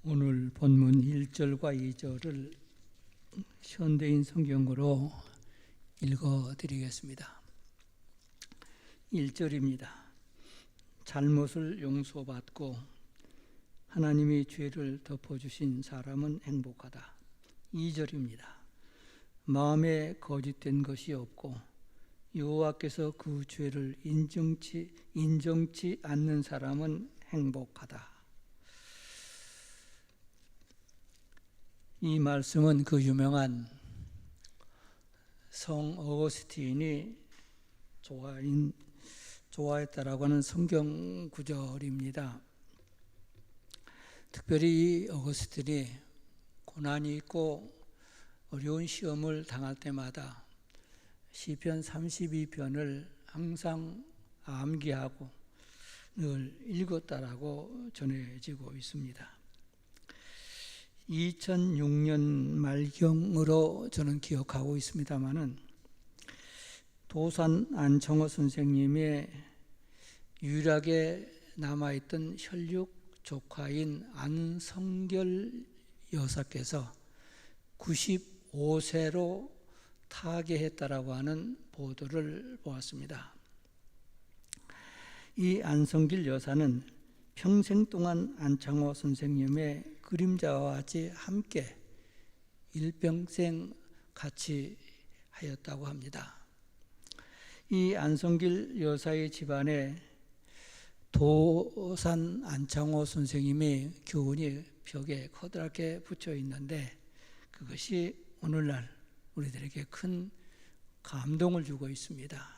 오늘 본문 1절과 2절을 현대인 성경으로 읽어드리겠습니다. 1절입니다. 잘못을 용서받고 하나님이 죄를 덮어주신 사람은 행복하다. 2절입니다. 마음에 거짓된 것이 없고 여호와께서 그 죄를 인정치 않는 사람은 행복하다. 이 말씀은 그 유명한 성 어거스틴이 좋아했다라고 하는 성경 구절입니다. 특별히 이 어거스틴이 고난이 있고 어려운 시험을 당할 때마다 시편 32편을 항상 암기하고 늘 읽었다라고 전해지고 있습니다. 2006년 말경으로 저는 기억하고 있습니다마는 도산 안청호 선생님의 유일하게 남아있던 혈육 조카인 안성결 여사께서 95세로 타계했다라고 하는 보도를 보았습니다. 이 안성길 여사는 평생 동안 안창호 선생님의 그림자와 같이 함께 일평생 같이 하였다고 합니다. 이 안성길 여사의 집안에 도산 안창호 선생님의 교훈이 벽에 커다랗게 붙여 있는데 그것이 오늘날 우리들에게 큰 감동을 주고 있습니다.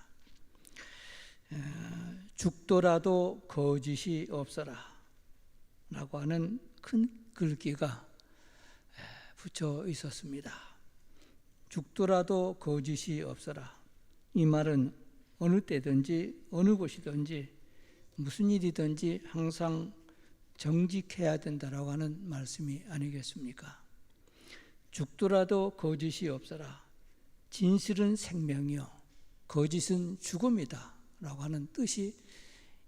죽더라도 거짓이 없어라 라고 하는 큰 글귀가 붙여 있었습니다. 죽더라도 거짓이 없어라. 이 말은 어느 때든지 어느 곳이든지 무슨 일이든지 항상 정직해야 된다라고 하는 말씀이 아니겠습니까? 죽더라도 거짓이 없어라. 진실은 생명이요 거짓은 죽음이다 라고 하는 뜻이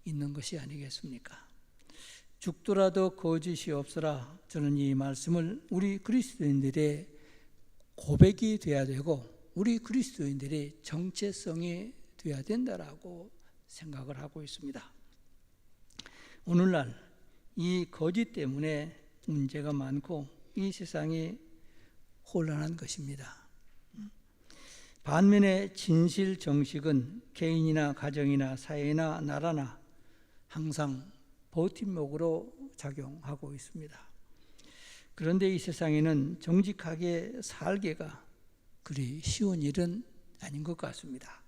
있는 것이 아니겠습니까? 죽더라도 거짓이 없어라. 저는 이 말씀을 우리 그리스도인들의 고백이 되어야 되고 우리 그리스도인들의 정체성이 되어야 된다라고 생각을 하고 있습니다. 오늘날 이 거짓 때문에 문제가 많고 이 세상이 혼란한 것입니다. 반면에 진실 정식은 개인이나 가정이나 사회나 나라나 항상 버팀목으로 작용하고 있습니다. 그런데 이 세상에는 정직하게 살기가 그리 쉬운 일은 아닌 것 같습니다.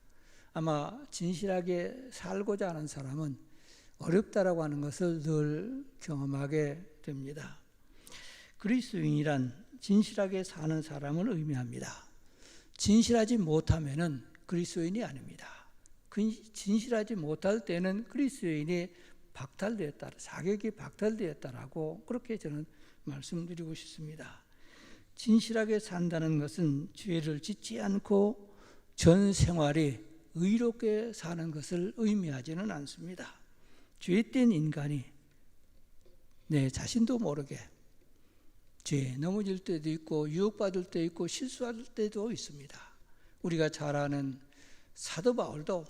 아마 진실하게 살고자 하는 사람은 어렵다라고 하는 것을 늘 경험하게 됩니다. 그리스도인이란 진실하게 사는 사람을 의미합니다. 진실하지 못하면은 그리스도인이 아닙니다. 진실하지 못할 때는 그리스도인이 박탈되었다, 자격이 박탈되었다라고 그렇게 저는 말씀드리고 싶습니다. 진실하게 산다는 것은 죄를 짓지 않고 전 생활이 의롭게 사는 것을 의미하지는 않습니다. 죄된 인간이 내 자신도 모르게 죄에 넘어질 때도 있고 유혹받을 때도 있고 실수할 때도 있습니다. 우리가 잘 아는 사도 바울도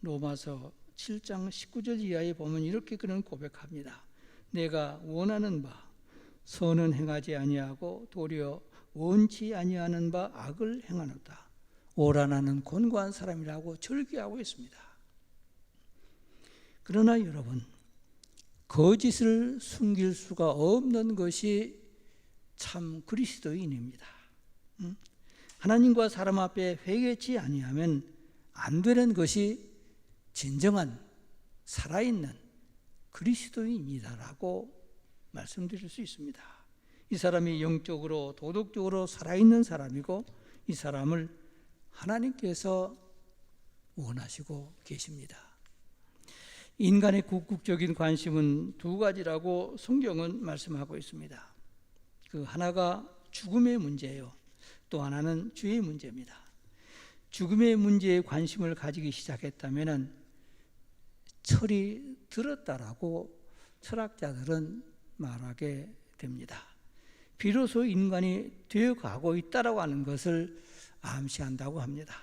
로마서 7장 19절 이하에 보면 이렇게 그는 고백합니다. 내가 원하는 바 선은 행하지 아니하고 도리어 원치 아니하는 바 악을 행하노다. 오라나는 곤고한 사람이라고 절규하고 있습니다. 그러나 여러분, 거짓을 숨길 수가 없는 것이 참 그리스도인입니다. 하나님과 사람 앞에 회개치 아니하면 안 되는 것이 진정한 살아있는 그리스도인이다라고 말씀드릴 수 있습니다. 이 사람이 영적으로 도덕적으로 살아있는 사람이고 이 사람을 하나님께서 원하시고 계십니다. 인간의 궁극적인 관심은 두 가지라고 성경은 말씀하고 있습니다. 그 하나가 죽음의 문제예요. 또 하나는 죄의 문제입니다. 죽음의 문제에 관심을 가지기 시작했다면 철이 들었다라고 철학자들은 말하게 됩니다. 비로소 인간이 되어가고 있다라고 하는 것을 암시한다고 합니다.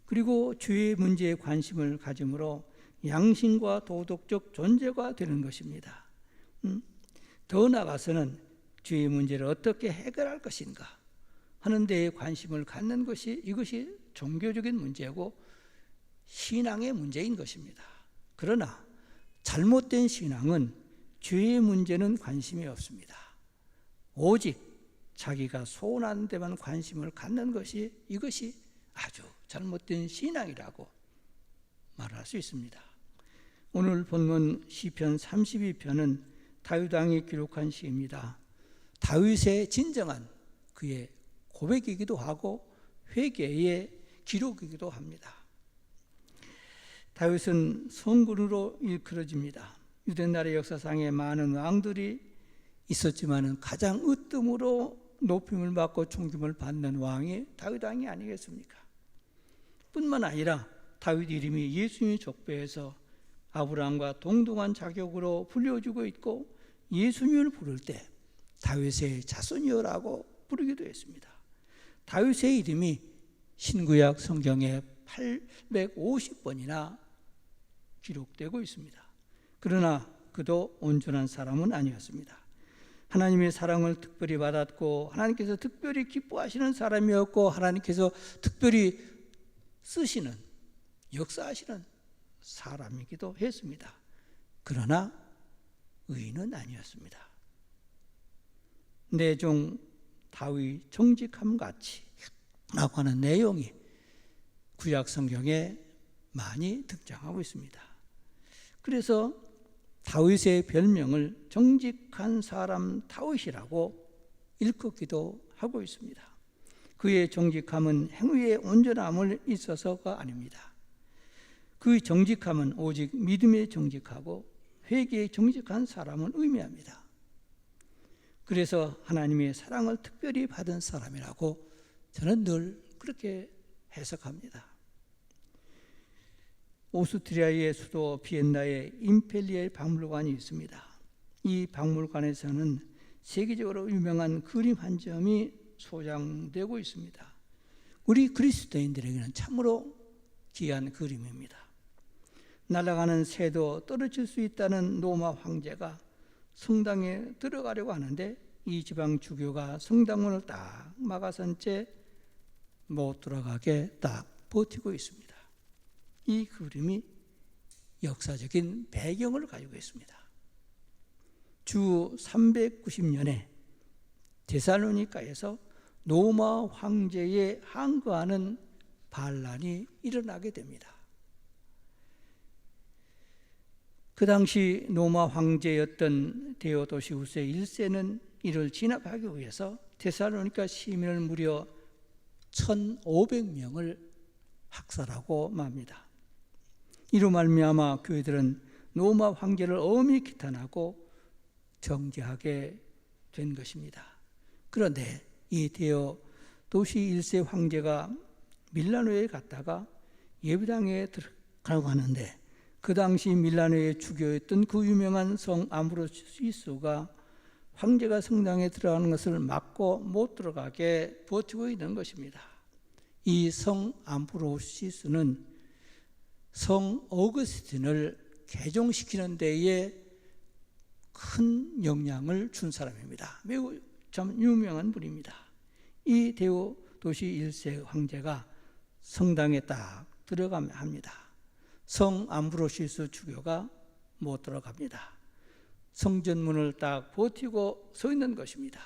그리고 죄의 문제에 관심을 가짐으로 양심과 도덕적 존재가 되는 것입니다. 더 나아가서는 죄의 문제를 어떻게 해결할 것인가 하는 데에 관심을 갖는 것이 이것이 종교적인 문제고 신앙의 문제인 것입니다. 그러나 잘못된 신앙은 죄의 문제는 관심이 없습니다. 오직 자기가 소원하는 데만 관심을 갖는 것이 이것이 아주 잘못된 신앙이라고 말할 수 있습니다. 오늘 본문 시편 32편은 다윗 왕이 기록한 시입니다. 다윗의 진정한 그의 고백이기도 하고 회개의 기록이기도 합니다. 다윗은 성군으로 일컬어집니다. 유대나라 역사상에 많은 왕들이 있었지만 가장 으뜸으로 높임을 받고 존김을 받는 왕이 다윗 왕이 아니겠습니까? 뿐만 아니라 다윗 이름이 예수님의 족보에서 아브라함과 동등한 자격으로 불려주고 있고 예수님을 부를 때 다윗의 자손이여라고 부르기도 했습니다. 다윗의 이름이 신구약 성경에 850번이나 기록되고 있습니다. 그러나 그도 온전한 사람은 아니었습니다. 하나님의 사랑을 특별히 받았고 하나님께서 특별히 기뻐하시는 사람이었고 하나님께서 특별히 쓰시는 역사하시는 사람이기도 했습니다. 그러나 의인은 아니었습니다. 내 종 다윗 정직함 같이 라고 하는 내용이 구약 성경에 많이 등장하고 있습니다. 그래서 다윗의 별명을 정직한 사람 다윗이라고 일컫기도 하고 있습니다. 그의 정직함은 행위의 온전함을 있어서가 아닙니다. 그 정직함은 오직 믿음에 정직하고 회개에 정직한 사람을 의미합니다. 그래서 하나님의 사랑을 특별히 받은 사람이라고 저는 늘 그렇게 해석합니다. 오스트리아의 수도 비엔나에 임펠리엘 박물관이 있습니다. 이 박물관에서는 세계적으로 유명한 그림 한 점이 소장되고 있습니다. 우리 그리스도인들에게는 참으로 귀한 그림입니다. 날아가는 새도 떨어질 수 있다는 로마 황제가 성당에 들어가려고 하는데 이 지방 주교가 성당문을 딱 막아선 채 못 들어가게 딱 버티고 있습니다. 이 그림이 역사적인 배경을 가지고 있습니다. 주 390년에 데살로니가에서 로마 황제에 항거하는 반란이 일어나게 됩니다. 그 당시 로마 황제였던 데오도시우스 1세는 이를 진압하기 위해서 데살로니가 시민을 무려 1,500명을 학살하고 맙니다. 이로 말미암아 교회들은 로마 황제를 엄히 기탄하고 정죄하게 된 것입니다. 그런데 이 데오도시 1세 황제가 밀라노에 갔다가 예배당에 들어가려고 하는데 그 당시 밀라노의 주교였던 그 유명한 성 아므로시스가 황제가 성당에 들어가는 것을 막고 못 들어가게 버티고 있는 것입니다. 이 성 아므로시스는 성 어거스틴을 개종시키는 데에 큰 영향을 준 사람입니다. 매우 참 유명한 분입니다. 이 데오도시 1세 황제가 성당에 딱 들어가면 합니다. 성 암브로시스 주교가 못 들어갑니다. 성전문을 딱 버티고 서 있는 것입니다.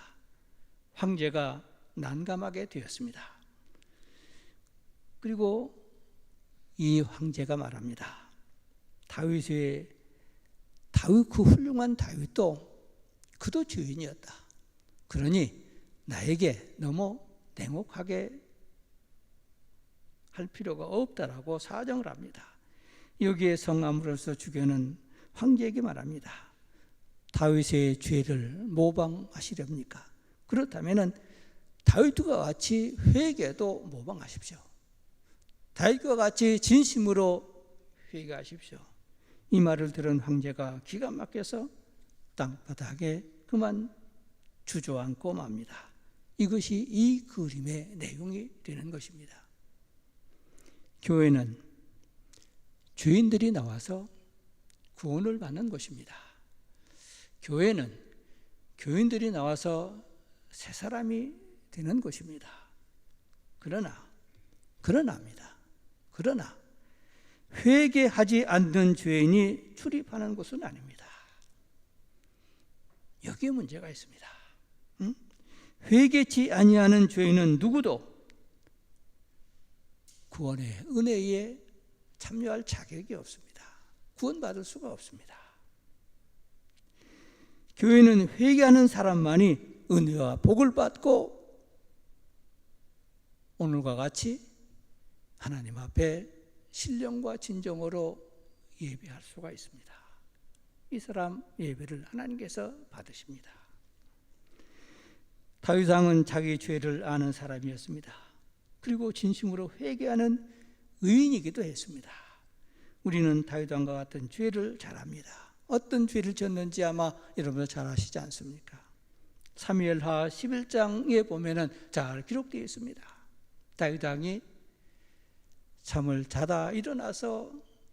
황제가 난감하게 되었습니다. 그리고 이 황제가 말합니다. 다윗 그 훌륭한 다윗도 그도 주인이었다. 그러니 나에게 너무 냉혹하게 할 필요가 없다라고 사정을 합니다. 여기에 성 아므로스 주교는 황제에게 말합니다. 다윗의 죄를 모방하시렵니까? 그렇다면 다윗과 같이 회개도 모방하십시오. 다윗과 같이 진심으로 회개하십시오. 이 말을 들은 황제가 기가 막혀서 땅바닥에 그만 주저앉고 맙니다. 이것이 이 그림의 내용이 되는 것입니다. 교회는 죄인들이 나와서 구원을 받는 것입니다. 교회는 교인들이 나와서 새 사람이 되는 것입니다. 그러나 회개하지 않는 죄인이 출입하는 곳은 아닙니다. 여기에 문제가 있습니다. 회개치 아니하는 죄인은 누구도 구원의 은혜에 참여할 자격이 없습니다. 구원받을 수가 없습니다. 교회는 회개하는 사람만이 은혜와 복을 받고 오늘과 같이 하나님 앞에 신령과 진정으로 예배할 수가 있습니다. 이 사람 예배를 하나님께서 받으십니다. 다윗 왕은 자기 죄를 아는 사람이었습니다. 그리고 진심으로 회개하는 의인이기도 했습니다. 우리는 다윗 왕과 같은 죄를 잘 압니다. 어떤 죄를 졌는지 아마 여러분들 잘 아시지 않습니까? 사무엘하 11장에 보면은 잘 기록되어 있습니다. 다윗 왕이 잠을 자다 일어나서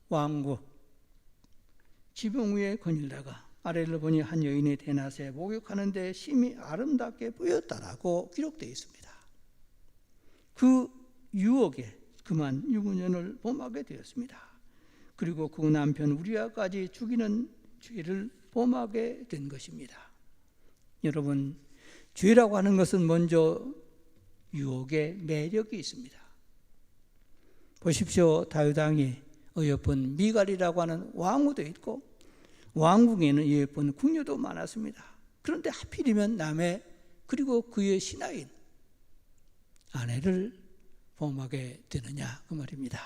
왕국 지붕 위에 거닐다가 아래를 보니 한 여인이 대낮에 목욕하는데 심히 아름답게 보였다라고 기록되어 있습니다. 그 유혹에 그만 유부년을 범하게 되었습니다. 그리고 그 남편 우리아까지 죽이는 죄를 범하게 된 것입니다. 여러분, 죄라고 하는 것은 먼저 유혹의 매력이 있습니다. 보십시오. 다윗 왕이 어여쁜 미갈이라고 하는 왕후도 있고 왕궁에는 예쁜 궁녀도 많았습니다. 그런데 하필이면 남의 그리고 그의 신하인 아내를 범하게 되느냐 그 말입니다.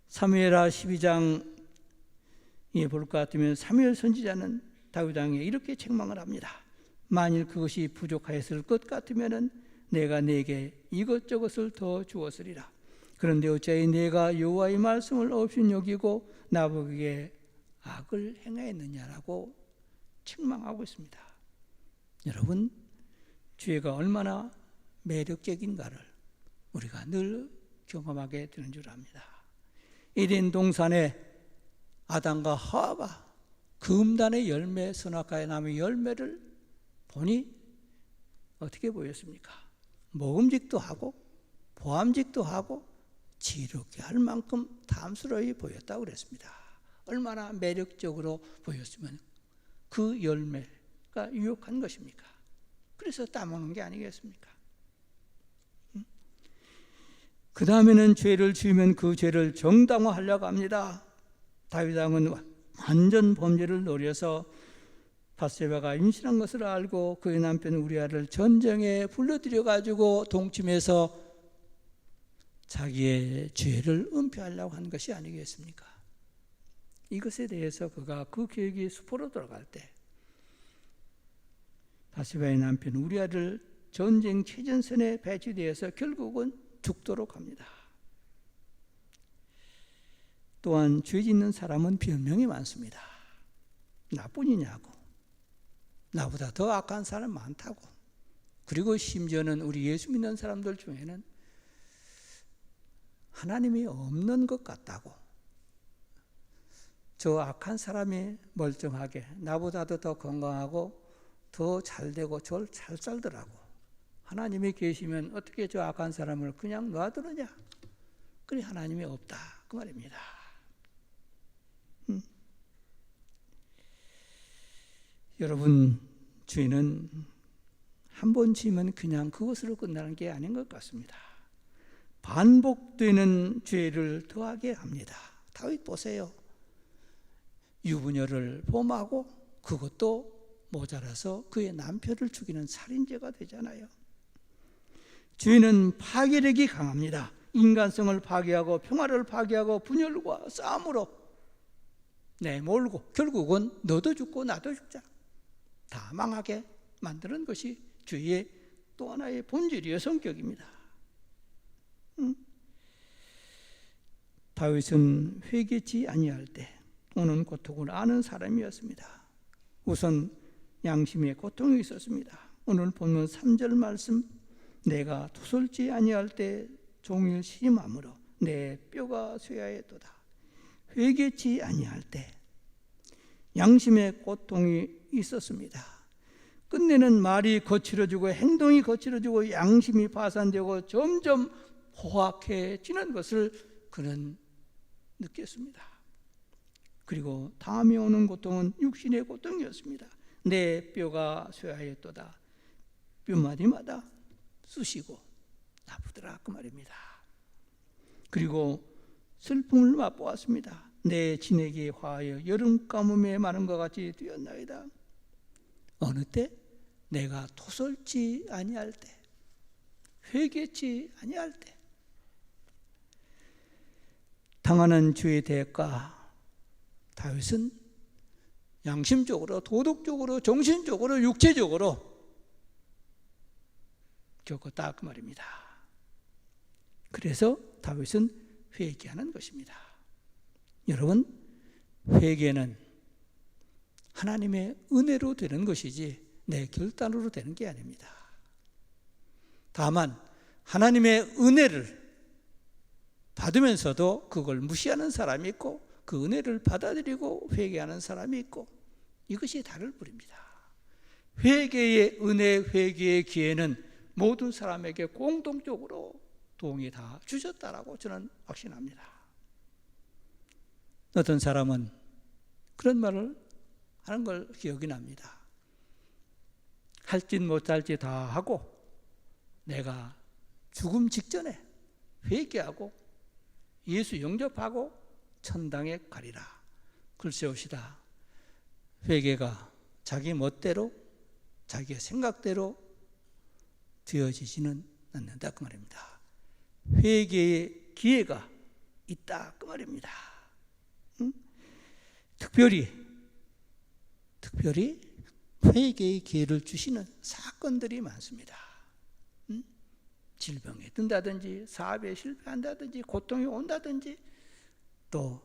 사무엘하 12장에 볼 것 같으면 사무엘 선지자는 다윗 왕에게 이렇게 책망을 합니다. 만일 그것이 부족하였을 것 같으면 내가 네게 이것저것을 더 주었으리라. 그런데 어찌하여 네가 여호와의 말씀을 없이 여기고 나보기에 악을 행하였느냐라고 책망하고 있습니다. 여러분, 죄가 얼마나 매력적인가를 우리가 늘 경험하게 되는 줄 압니다. 에덴 동산에 아담과 하와가 금단의 열매, 선악과의 나무의 열매를 보니 어떻게 보였습니까? 먹음직도 하고 보암직도 하고 지롭게 할 만큼 탐스러이 보였다고 그랬습니다. 얼마나 매력적으로 보였으면 그 열매가 유혹한 것입니까? 그래서 따먹는 게 아니겠습니까? 그 다음에는 죄를 지으면 그 죄를 정당화하려고 합니다. 다윗 왕은 완전 범죄를 노려서 밧세바가 임신한 것을 알고 그의 남편 우리아를 전쟁에 불러들여 가지고 동침해서 자기의 죄를 은폐하려고 한 것이 아니겠습니까? 이것에 대해서 그가 그 계획이 수포로 돌아갈 때 밧세바의 남편 우리아를 전쟁 최전선에 배치되어서 결국은 죽도록 합니다. 또한 죄 짓는 사람은 변명이 많습니다. 나뿐이냐고, 나보다 더 악한 사람 많다고, 그리고 심지어는 우리 예수 믿는 사람들 중에는 하나님이 없는 것 같다고, 저 악한 사람이 멀쩡하게 나보다도 더 건강하고 더 잘되고 절 잘 살더라고, 하나님이 계시면 어떻게 저 악한 사람을 그냥 놔두느냐, 그래 하나님이 없다 그 말입니다. 여러분, 죄는 한 번 지으면 그냥 그것으로 끝나는 게 아닌 것 같습니다. 반복되는 죄를 더하게 합니다. 다윗 보세요. 유부녀를 범하고 그것도 모자라서 그의 남편을 죽이는 살인죄가 되잖아요. 죄는 파괴력이 강합니다. 인간성을 파괴하고 평화를 파괴하고 분열과 싸움으로 내몰고 결국은 너도 죽고 나도 죽자, 다 망하게 만드는 것이 죄의 또 하나의 본질이요 성격입니다. 다윗은 회개치 아니할 때 오는 고통을 아는 사람이었습니다. 우선 양심의 고통이 있었습니다. 오늘 본문 3절 말씀, 내가 토설지 아니할 때 종일 심함으로 내 뼈가 쇠하였도다. 회개치 아니할 때 양심의 고통이 있었습니다. 끝내는 말이 거칠어지고 행동이 거칠어지고 양심이 파산되고 점점 포악해지는 것을 그는 느꼈습니다. 그리고 다음에 오는 고통은 육신의 고통이었습니다. 내 뼈가 쇠하였도다. 뼈마디마다 쑤시고 아프더라 그 말입니다. 그리고 슬픔을 맛보았습니다. 내 진액이 화하여 여름 가뭄에 마른 것 같이 되었나이다. 어느 때? 내가 토설지 아니할 때, 회개치 아니할 때. 당하는 주의 대가, 다윗은 양심적으로, 도덕적으로, 정신적으로, 육체적으로 겪었다 그 말입니다. 그래서 다윗은 회개하는 것입니다. 여러분, 회개는 하나님의 은혜로 되는 것이지 내 결단으로 되는 게 아닙니다. 다만 하나님의 은혜를 받으면서도 그걸 무시하는 사람이 있고 그 은혜를 받아들이고 회개하는 사람이 있고 이것이 다를 뿐입니다. 회개의 은혜, 회개의 기회는 모든 사람에게 공동적으로 동이 다 주셨다라고 저는 확신합니다. 어떤 사람은 그런 말을 하는 걸 기억이 납니다. 할짓 못할짓 다 하고 내가 죽음 직전에 회개하고 예수 영접하고 천당에 가리라. 글쎄옵시다. 회개가 자기 멋대로 자기의 생각대로 되어지지는 않는다 그 말입니다. 회개의 기회가 있다 그 말입니다. 특별히 회개의 기회를 주시는 사건들이 많습니다. 질병에 든다든지 사업에 실패한다든지 고통이 온다든지 또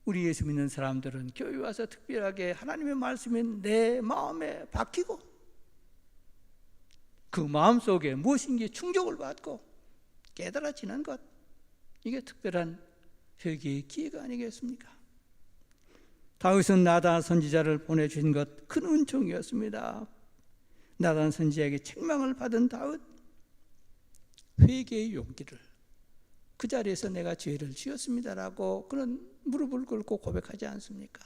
우리 예수 믿는 사람들은 교회 와서 특별하게 하나님의 말씀이 내 마음에 박히고 그 마음속에 무엇인지 충족을 받고 깨달아지는 것, 이게 특별한 회개의 기회가 아니겠습니까? 다윗은 나단 선지자를 보내주신 것 큰 은총이었습니다. 나단 선지자에게 책망을 받은 다윗, 회개의 용기를, 그 자리에서 내가 죄를 지었습니다라고 그런 무릎을 꿇고 고백하지 않습니까?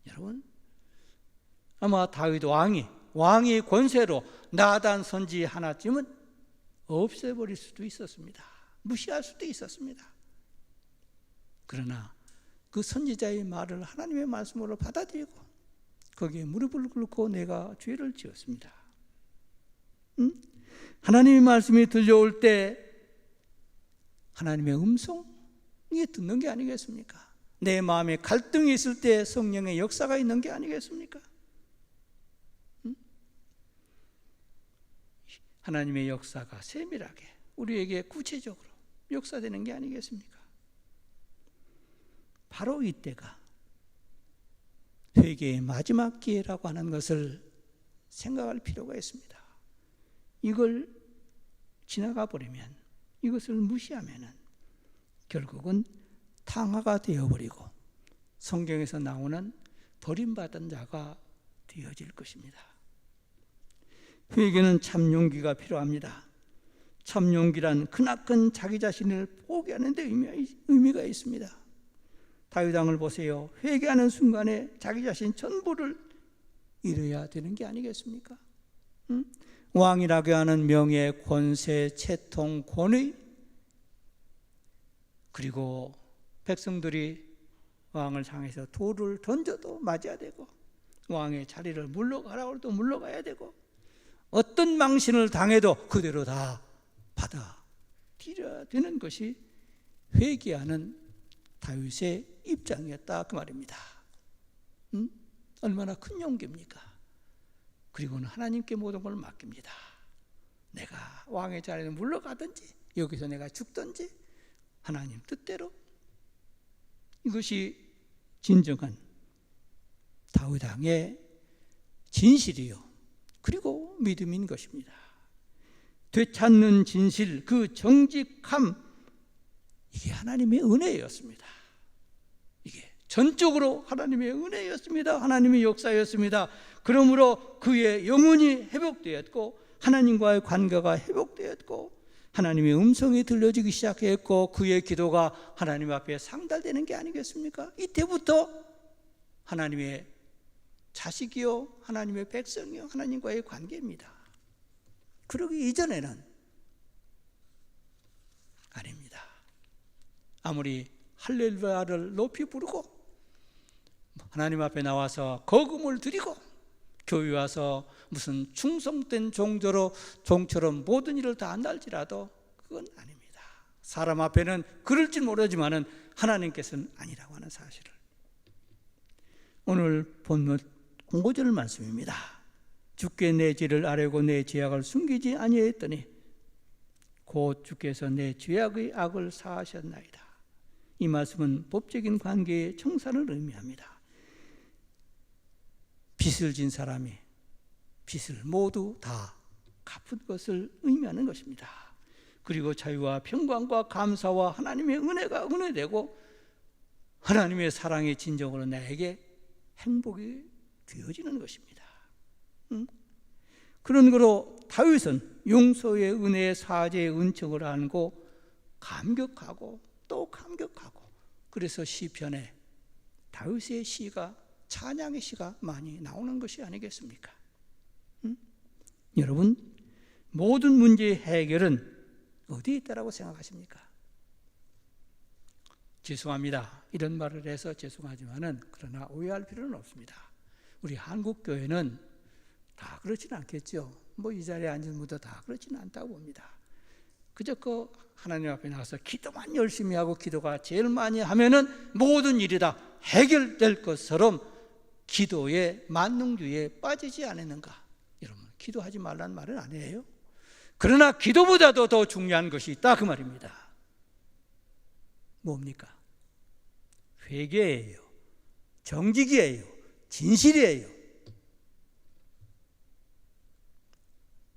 여러분, 아마 다윗 왕의 권세로 나단 선지 하나쯤은 없애버릴 수도 있었습니다. 무시할 수도 있었습니다. 그러나 그 선지자의 말을 하나님의 말씀으로 받아들이고 거기에 무릎을 꿇고 내가 죄를 지었습니다. 하나님의 말씀이 들려올 때 하나님의 음성이 듣는 게 아니겠습니까? 내 마음에 갈등이 있을 때 성령의 역사가 있는 게 아니겠습니까? 하나님의 역사가 세밀하게 우리에게 구체적으로 역사되는 게 아니겠습니까? 바로 이때가 회개의 마지막 기회라고 하는 것을 생각할 필요가 있습니다. 이걸 지나가 버리면, 이것을 무시하면 결국은 탕화가 되어버리고 성경에서 나오는 버림받은 자가 되어질 것입니다. 회개는 참 용기가 필요합니다. 참 용기란 크나큰 자기 자신을 포기하는 데 의미가 있습니다. 다윗 왕을 보세요. 회개하는 순간에 자기 자신 전부를 잃어야 되는 게 아니겠습니까? 왕이라고 하는 명예, 권세, 채통, 권위, 그리고 백성들이 왕을 향해서 돌을 던져도 맞아야 되고 왕의 자리를 물러가라고 해도 물러가야 되고 어떤 망신을 당해도 그대로 다 받아들여야 되는 것이 회개하는 다윗의 입장이었다 그 말입니다. 얼마나 큰 용기입니까? 그리고는 하나님께 모든 걸 맡깁니다. 내가 왕의 자리에 물러가든지 여기서 내가 죽든지 하나님 뜻대로. 이것이 진정한 다윗 왕의 진실이요, 그리고 믿음인 것입니다. 되찾는 진실, 그 정직함, 이게 하나님의 은혜였습니다. 이게 전적으로 하나님의 은혜였습니다. 하나님의 역사였습니다. 그러므로 그의 영혼이 회복되었고 하나님과의 관계가 회복되었고 하나님의 음성이 들려지기 시작했고 그의 기도가 하나님 앞에 상달되는 게 아니겠습니까? 이때부터 하나님의 자식이요, 하나님의 백성이요, 하나님과의 관계입니다. 그러기 이전에는 아닙니다. 아무리 할렐루야를 높이 부르고 하나님 앞에 나와서 거금을 드리고 교회 와서 무슨 충성된 종처럼 모든 일을 다 한다 할지라도 그건 아닙니다. 사람 앞에는 그럴지 모르지만은 하나님께서는 아니라고 하는 사실을. 오늘 본문 5절 말씀입니다. 주께 내 죄를 아뢰고 내 죄악을 숨기지 아니하였더니 곧 주께서 내 죄악의 악을 사하셨나이다. 이 말씀은 법적인 관계의 청산을 의미합니다. 빚을 진 사람이 빚을 모두 다 갚은 것을 의미하는 것입니다. 그리고 자유와 평강과 감사와 하나님의 은혜가 은혜되고 하나님의 사랑이 진정으로 나에게 행복이 되어지는 것입니다. 그런 거로 다윗은 용서의 은혜의 사죄의 은총을 안고 감격하고 또 감격하고, 그래서 시편에 다윗의 시가, 찬양의 시가 많이 나오는 것이 아니겠습니까? 여러분, 모든 문제의 해결은 어디에 있다고 생각하십니까? 죄송합니다, 이런 말을 해서 죄송하지만은 그러나 오해할 필요는 없습니다. 우리 한국 교회는 다 그렇지는 않겠죠. 뭐 이 자리에 앉은 분도 다 그렇지는 않다고 봅니다. 그저 그 하나님 앞에 나가서 기도만 열심히 하고 기도가 제일 많이 하면은 모든 일이 다 해결될 것처럼 기도의 만능주의에 빠지지 않았는가? 여러분, 기도하지 말라는 말은 아니에요. 그러나 기도보다도 더 중요한 것이 있다, 그 말입니다. 뭡니까? 회개예요, 정직이에요, 진실이에요.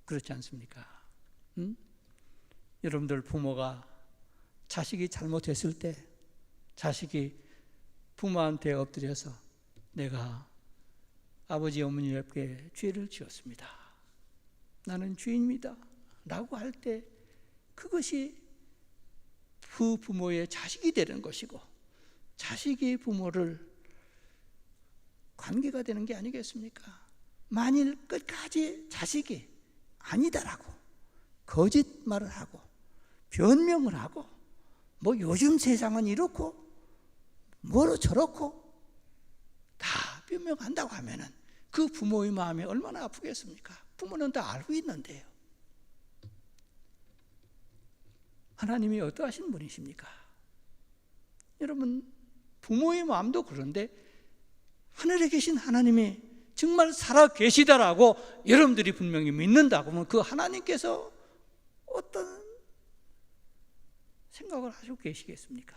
그렇지 않습니까? 여러분들 부모가 자식이 잘못했을 때 자식이 부모한테 엎드려서 내가 아버지 어머니께 죄를 지었습니다, 나는 죄인입니다 라고 할 때 그것이 그 부모의 자식이 되는 것이고 자식이 부모를 관계가 되는 게 아니겠습니까? 만일 끝까지 자식이 아니다라고 거짓말을 하고 변명을 하고 뭐 요즘 세상은 이렇고 뭐로 저렇고 다 변명한다고 하면은 그 부모의 마음이 얼마나 아프겠습니까? 부모는 다 알고 있는데요. 하나님이 어떠하신 분이십니까? 여러분, 부모의 마음도 그런데 하늘에 계신 하나님이 정말 살아 계시다라고 여러분들이 분명히 믿는다고 하면 그 하나님께서 어떤 생각을 하시고 계시겠습니까?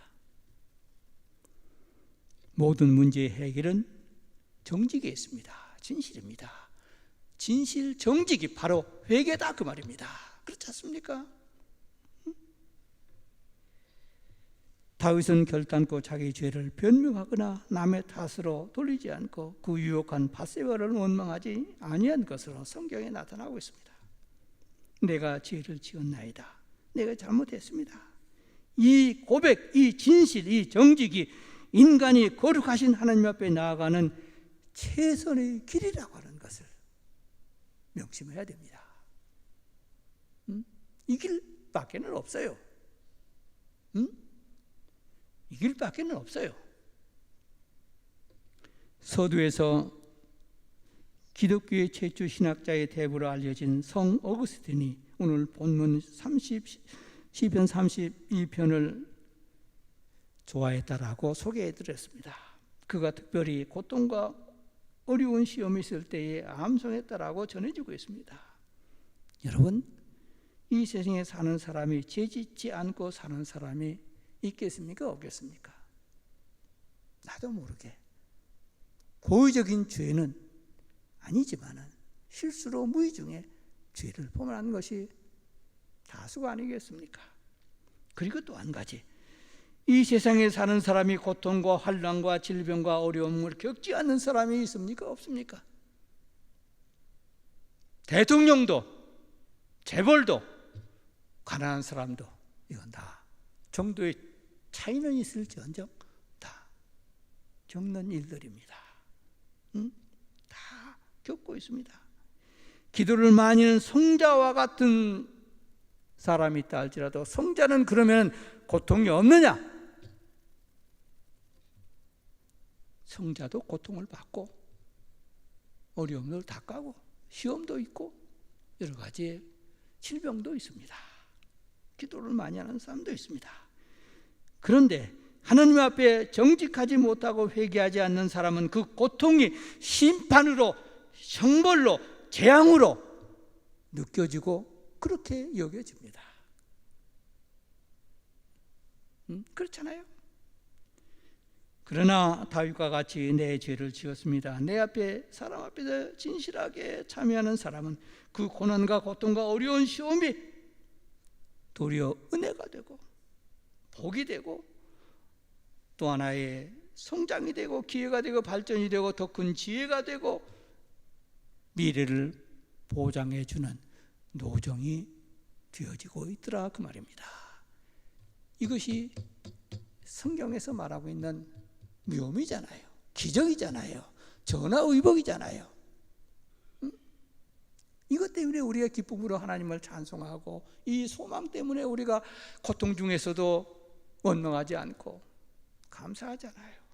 모든 문제의 해결은 정직에 있습니다. 진실입니다. 진실, 정직이 바로 회개다, 그 말입니다. 그렇지 않습니까? 다윗은 결단코 자기 죄를 변명하거나 남의 탓으로 돌리지 않고 그 유혹한 밧세바를 원망하지 아니한 것으로 성경에 나타나고 있습니다. 내가 죄를 지었나이다, 내가 잘못했습니다. 이 고백, 이 진실, 이 정직이 인간이 거룩하신 하나님 앞에 나아가는 최선의 길이라고 하는 것을 명심해야 됩니다. 이 길밖에는 없어요. 이 길밖에는 없어요. 서두에서 기독교의 최초 신학자의 대부로 알려진 성 어거스틴이 오늘 본문 시편 32편을 좋아했다라고 소개해드렸습니다. 그가 특별히 고통과 어려운 시험이 있을 때에 암송했다라고 전해지고 있습니다. 여러분, 이 세상에 사는 사람이 죄 짓지 않고 사는 사람이 있겠습니까? 없겠습니까? 나도 모르게 고의적인 죄는 아니지만은 실수로 무의 중에 죄를 범한 것이 다수가 아니겠습니까? 그리고 또 한 가지, 이 세상에 사는 사람이 고통과 환난과 질병과 어려움을 겪지 않는 사람이 있습니까? 없습니까? 대통령도 재벌도 가난한 사람도 이건 다 정도의 차이는 있을지언정 다 겪는 일들입니다. 다 겪고 있습니다. 기도를 많이 하는 성자와 같은 사람이 있다 할지라도 성자는 그러면 고통이 없느냐? 성자도 고통을 받고 어려움을 닦아고 시험도 있고 여러 가지 질병도 있습니다. 기도를 많이 하는 사람도 있습니다. 그런데 하나님 앞에 정직하지 못하고 회개하지 않는 사람은 그 고통이 심판으로, 형벌로, 재앙으로 느껴지고 그렇게 여겨집니다. 그렇잖아요. 그러나 다윗과 같이 내 죄를 지었습니다. 내 앞에 사람 앞에서 진실하게 참여하는 사람은 그 고난과 고통과 어려운 시험이 도리어 은혜가 되고 복이 되고 또 하나의 성장이 되고 기회가 되고 발전이 되고 더 큰 지혜가 되고 미래를 보장해 주는 노정이 되어지고 있더라 그 말입니다. 이것이 성경에서 말하고 있는 묘미잖아요. 기적이잖아요. 전화의복이잖아요. 이것 때문에 우리가 기쁨으로 하나님을 찬송하고 이 소망 때문에 우리가 고통 중에서도 원망하지 않고 감사하잖아요.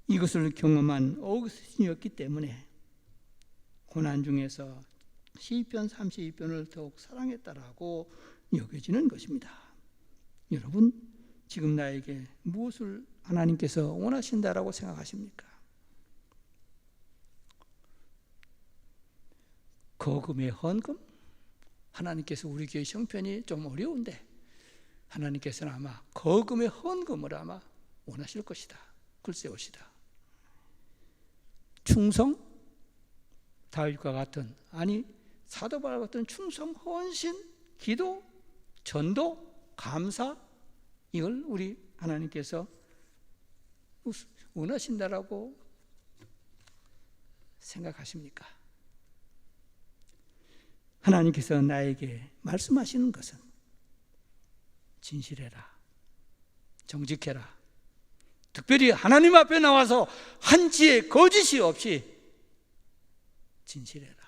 이것을 경험한 어거스틴이었기 때문에 고난 중에서 시편 32편을 더욱 사랑했다라고 여겨지는 것입니다. 여러분, 지금 나에게 무엇을 하나님께서 원하신다라고 생각하십니까? 거금의 헌금? 하나님께서 우리 교회 형편이 좀 어려운데 하나님께서는 아마 거금의 헌금을 아마 원하실 것이다. 글쎄오시다. 충성? 다윗과 같은, 아니 사도 바울 같은 충성, 헌신, 기도, 전도, 감사, 이걸 우리 하나님께서 원하신다라고 생각하십니까? 하나님께서 나에게 말씀하시는 것은 진실해라, 정직해라, 특별히 하나님 앞에 나와서 한치의 거짓이 없이 진실해라.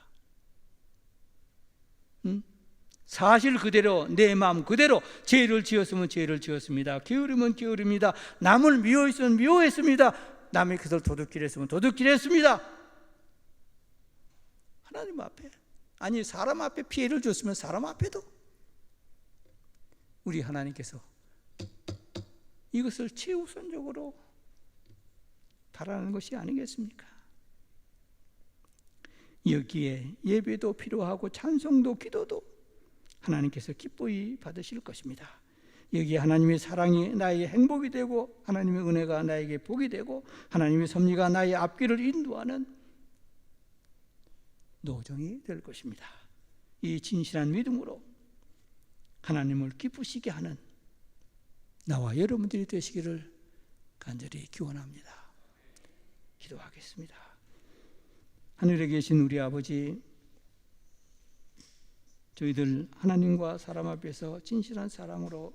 사실 그대로 내 마음 그대로 죄를 지었으면 죄를 지었습니다. 게으르면 게으릅니다. 남을 미워했으면 미워했습니다. 남의 것을 도둑질 했으면 도둑질 했습니다. 하나님 앞에, 아니 사람 앞에 피해를 줬으면 사람 앞에도 우리 하나님께서 이것을 최우선적으로 바라는 것이 아니겠습니까? 여기에 예배도 필요하고 찬송도 기도도 하나님께서 기뻐히 받으실 것입니다. 여기에 하나님의 사랑이 나의 행복이 되고 하나님의 은혜가 나에게 복이 되고 하나님의 섭리가 나의 앞길을 인도하는 노정이 될 것입니다. 이 진실한 믿음으로 하나님을 기쁘시게 하는 나와 여러분들이 되시기를 간절히 기원합니다. 기도하겠습니다. 하늘에 계신 우리 아버지, 저희들 하나님과 사람 앞에서 진실한 사랑으로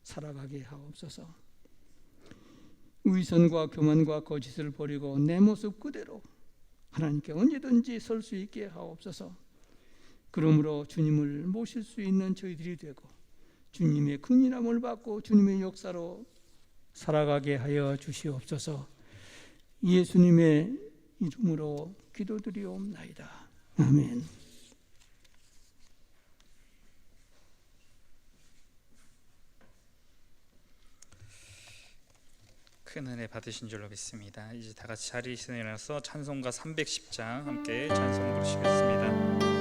살아가게 하옵소서. 위선과 교만과 거짓을 버리고 내 모습 그대로 하나님께 언제든지 설 수 있게 하옵소서. 그러므로 주님을 모실 수 있는 저희들이 되고 주님의 긍휼함을 받고 주님의 역사로 살아가게 하여 주시옵소서. 예수님의 이름으로 기도드리옵나이다. 아멘. 큰 은혜 받으신 줄로 믿습니다. 이제 다 같이 자리에서 일어나서 찬송가 310장 함께 찬송 부르시겠습니다.